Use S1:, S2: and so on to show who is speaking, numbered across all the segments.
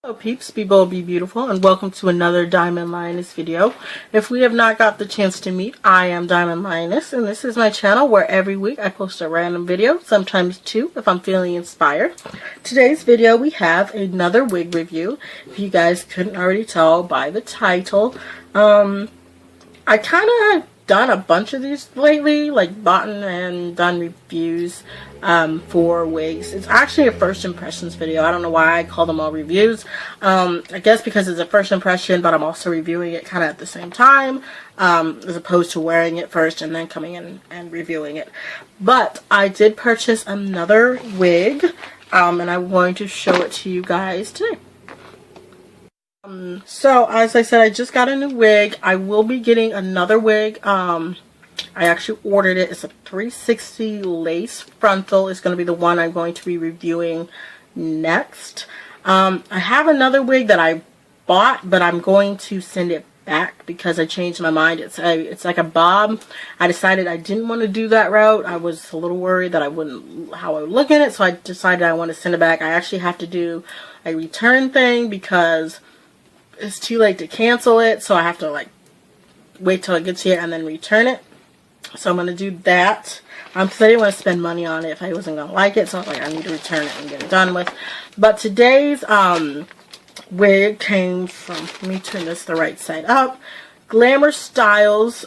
S1: Hello peeps, be bold, be beautiful, and welcome to another Diamond Lioness video. If we have not got the chance to meet, I am Diamond Lioness, and this is my channel where every week I post a random video, sometimes two if I'm feeling inspired. Today's video we have another wig review. If you guys couldn't already tell by the title, I kind of have done a bunch of these lately, like bought and done reviews for wigs. It's actually a first impressions video. I don't know why I call them all reviews. I guess because it's a first impression, but I'm also reviewing it kind of at the same time, as opposed to wearing it first and then coming in and reviewing it. But I did purchase another wig, and I'm going to show it to you guys today. So as I said, I just got a new wig. I will be getting another wig. I actually ordered it. It's a 360 lace frontal. It's going to be the one I'm going to be reviewing next. I have another wig that I bought, but I'm going to send it back because I changed my mind. It's like a bob. I decided I didn't want to do that route. I was a little worried that how I would look in it, so I decided I want to send it back. I actually have to do a return thing because it's too late to cancel it, so I have to like wait till it gets here and then return it. So I'm going to do that because I didn't want to spend money on it if I wasn't going to like it, so I was like, I need to return it and get it done with. But today's wig came from, let me turn this the right side up, Glamour Styles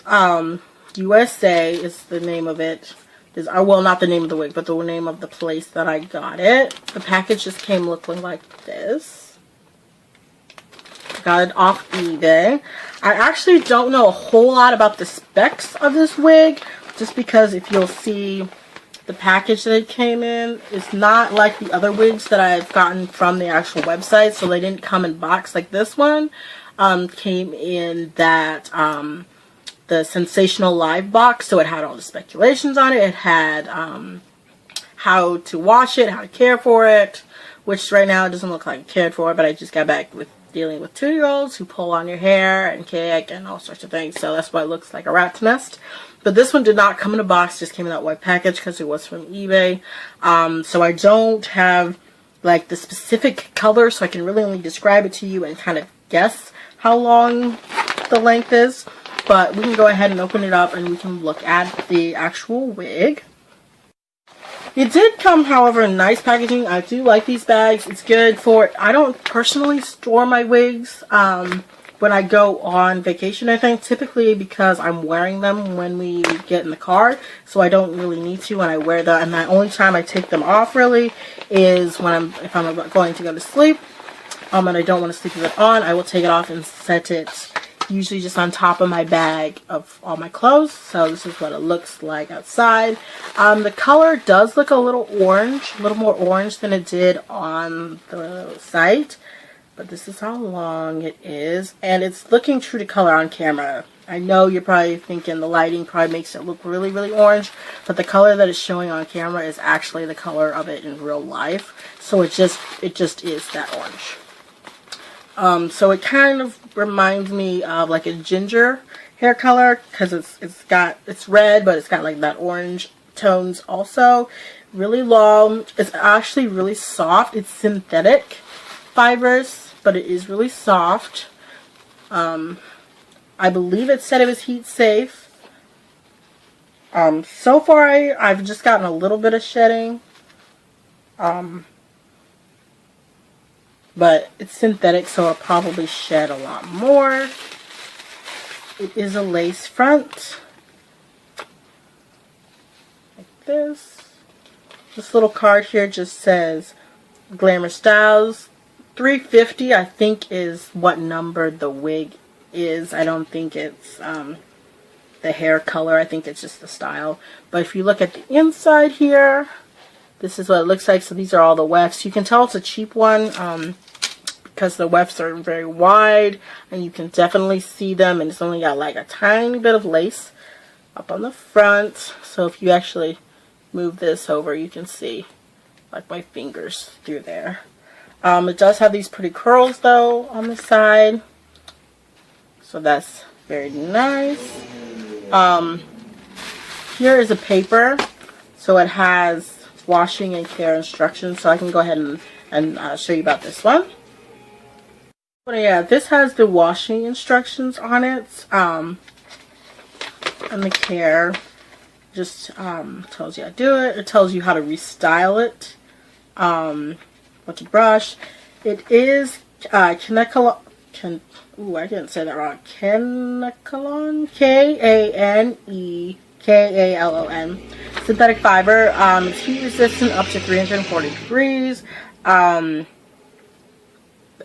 S1: USA is the name of it. Well, not the name of the wig, but the name of the place that I got it. The package just came looking like this. Got it off eBay. I actually don't know a whole lot about the specs of this wig, just because if you'll see the package that it came in, it's not like the other wigs that I've gotten from the actual website, so they didn't come in box like this one. Came in that the Sensational Live box, so it had all the speculations on it. It had how to wash it, how to care for it, which right now it doesn't look like I cared for it, but I just got back with dealing with 2-year-olds who pull on your hair and kick and all sorts of things, so that's why it looks like a rat's nest. But this one did not come in a box, just came in that white package because it was from eBay. So I don't have like the specific color, so I can really only describe it to you and kind of guess how long the length is. But we can go ahead and open it up and we can look at the actual wig. It did come, however, in nice packaging. I do like these bags. It's good for, I don't personally store my wigs when I go on vacation, I think, typically because I'm wearing them when we get in the car, so I don't really need to when I wear them. And the only time I take them off really is when if I'm going to go to sleep, and I don't want to sleep with it on. I will take it off and set it usually just on top of my bag of all my clothes. So this is what it looks like outside. The color does look a little orange, a little more orange than it did on the site, but this is how long it is, and it's looking true to color on camera. I know you're probably thinking the lighting probably makes it look really, really orange, but the color that it's showing on camera is actually the color of it in real life. So it just is that orange. So it kind of reminds me of like a ginger hair color because it's red, but it's got like that orange tones also. Really long. It's actually really soft. It's synthetic fibers, but it is really soft. I believe it said it was heat safe. So far I've just gotten a little bit of shedding. But it's synthetic, so it'll probably shed a lot more. It is a lace front. Like this. This little card here just says Glamour Styles. 350, I think, is what number the wig is. I don't think it's the hair color. I think it's just the style. But if you look at the inside here, this is what it looks like. So these are all the wefts. You can tell it's a cheap one because the wefts are very wide and you can definitely see them, and it's only got like a tiny bit of lace up on the front. So if you actually move this over, you can see like my fingers through there. It does have these pretty curls though on the side, so that's very nice. Here is a paper, so it has washing and care instructions, so I can go ahead and show you about this one. But yeah, this has the washing instructions on it. And the care just tells you how to do it. It tells you how to restyle it. What to brush. It is Kanekalon. Ooh, I didn't say that wrong. Kanekalon. Kanekalon. Synthetic fiber. It's heat resistant up to 340 degrees.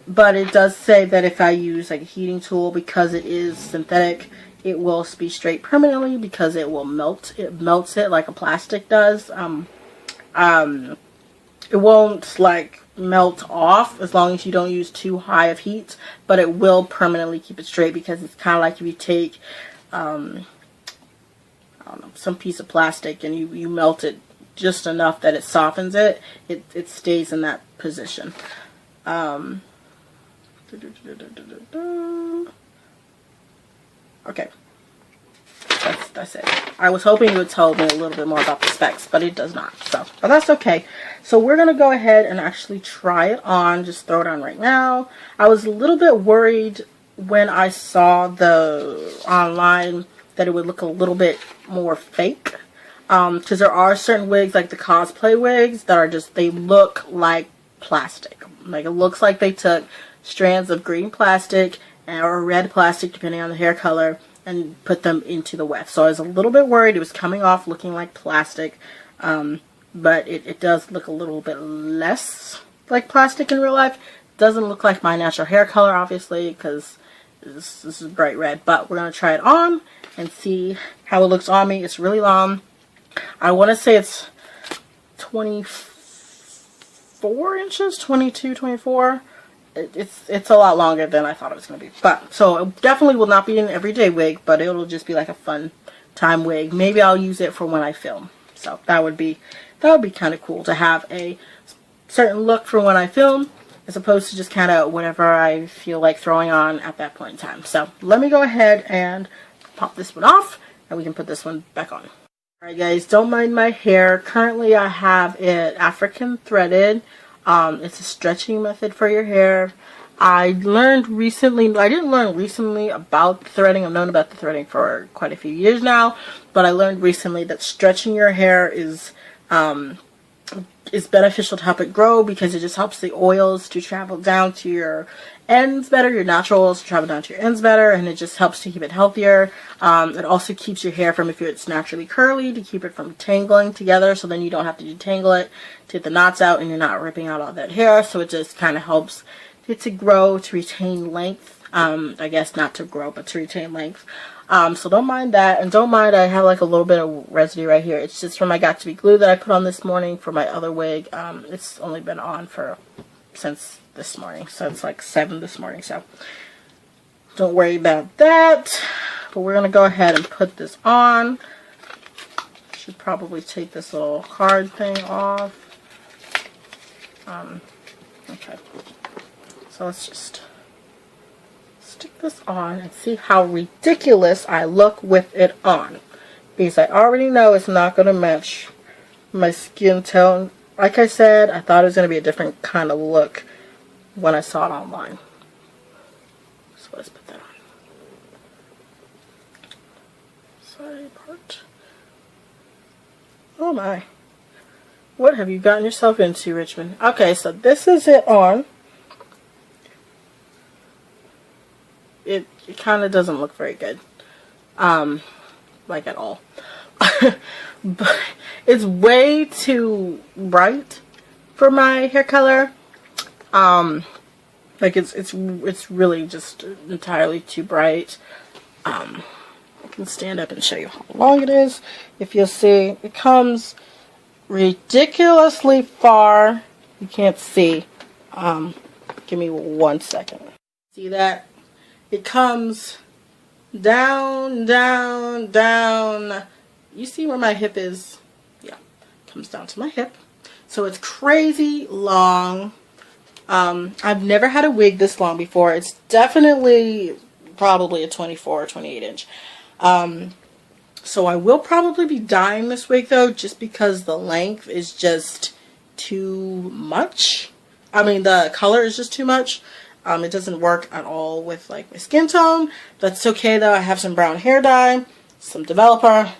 S1: But it does say that if I use like a heating tool, because it is synthetic, it will be straight permanently because it will melt. It melts it like a plastic does. It won't like melt off as long as you don't use too high of heat, but it will permanently keep it straight because it's kind of like if you take I don't know, some piece of plastic and you melt it just enough that it softens it, it stays in that position. Okay, that's it. I was hoping it would tell me a little bit more about the specs, but it does not. So, but that's okay. So we're gonna go ahead and actually try it on. Just throw it on right now. I was a little bit worried when I saw the online that it would look a little bit more fake, because there are certain wigs, like the cosplay wigs, that are just, they look like plastic. Like it looks like they took strands of green plastic or red plastic, depending on the hair color, and put them into the weft. So I was a little bit worried it was coming off looking like plastic, but it does look a little bit less like plastic in real life. It doesn't look like my natural hair color, obviously, because this is bright red, but we're going to try it on and see how it looks on me. It's really long. I want to say it's 24 inches, 22, 24. It's a lot longer than I thought it was going to be. But so it definitely will not be an everyday wig, but it'll just be like a fun time wig. Maybe I'll use it for when I film. So that would be kind of cool to have a certain look for when I film, as opposed to just kind of whatever I feel like throwing on at that point in time. So let me go ahead and pop this one off, and we can put this one back on. Alright guys, don't mind my hair. Currently I have it African threaded. It's a stretching method for your hair. I learned recently, I didn't learn recently about threading. I've known about the threading for quite a few years now, but I learned recently that stretching your hair is beneficial to help it grow, because it just helps the oils to travel down to your ends better, your natural oils to travel down to your ends better, and it just helps to keep it healthier. It also keeps your hair from, if it's naturally curly, to keep it from tangling together, so then you don't have to detangle it to get the knots out and you're not ripping out all that hair. So it just kind of helps it to grow, to retain length. I guess not to grow, but to retain length. So don't mind that, and don't mind I have like a little bit of residue right here. It's just from my Got To Be glue that I put on this morning for my other wig. It's only been on since this morning, so it's like 7 this morning, so don't worry about that. But we're gonna go ahead and put this on. Should probably take this little card thing off. Okay, so let's just stick this on and see how ridiculous I look with it on, because I already know it's not going to match my skin tone. Like I said, I thought it was going to be a different kind of look when I saw it online. So let's put that on. Side part. Oh my. What have you gotten yourself into, Richmond? Okay, so this is it on. It kind of doesn't look very good, like at all. But it's way too bright for my hair color. Like it's really just entirely too bright. I can stand up and show you how long it is. If you'll see, it comes ridiculously far. You can't see. Give me 1 second. See that? It comes down, down, down. You see where my hip is? Yeah, it comes down to my hip. So it's crazy long. I've never had a wig this long before. It's definitely probably a 24 or 28 inch. So I will probably be dyeing this wig though, just because the length is just too much. I mean, the color is just too much. It doesn't work at all with like my skin tone. That's okay though. I have some brown hair dye, some developer.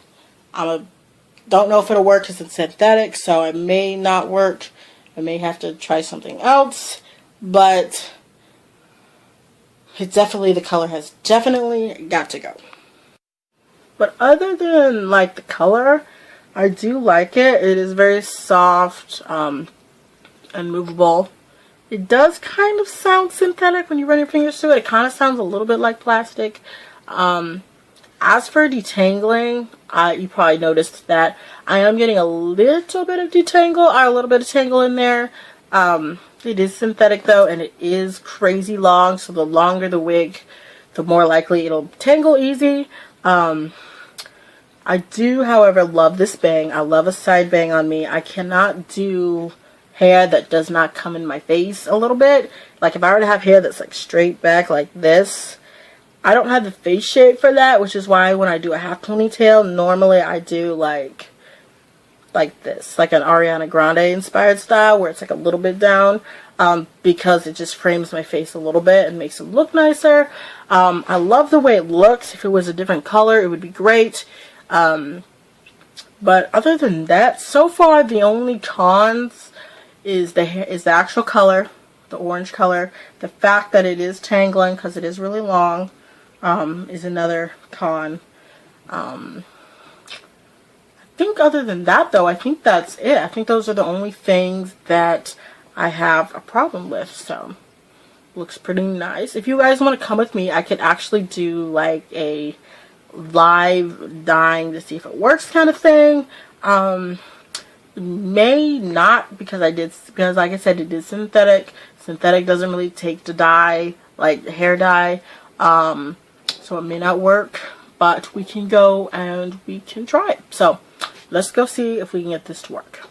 S1: Don't know if it'll work because it's synthetic, so it may not work. I may have to try something else, but the color has definitely got to go. But other than like the color, I do like it. It is very soft and movable. It does kind of sound synthetic when you run your fingers through it. It kind of sounds a little bit like plastic. As for detangling, you probably noticed that I am getting a little bit of tangle in there. It is synthetic though, and it is crazy long, so the longer the wig, the more likely it'll tangle easy. I do, however, love this bang. I love a side bang on me. I cannot do hair that does not come in my face a little bit. Like if I were to have hair that's like straight back like this, I don't have the face shape for that, which is why when I do a half ponytail, normally I do like this, like an Ariana Grande inspired style where it's like a little bit down, because it just frames my face a little bit and makes it look nicer. I love the way it looks. If it was a different color, it would be great. But other than that, so far the only cons is the actual color, the orange color. The fact that it is tangling because it is really long is another con. I think other than that though, I think that's it. I think those are the only things that I have a problem with. So looks pretty nice. If you guys want to come with me, I could actually do like a live dyeing to see if it works kind of thing. May not, because like I said, it is synthetic. Synthetic doesn't really take to dye like hair dye, so it may not work, but we can go and we can try it. So let's go see if we can get this to work.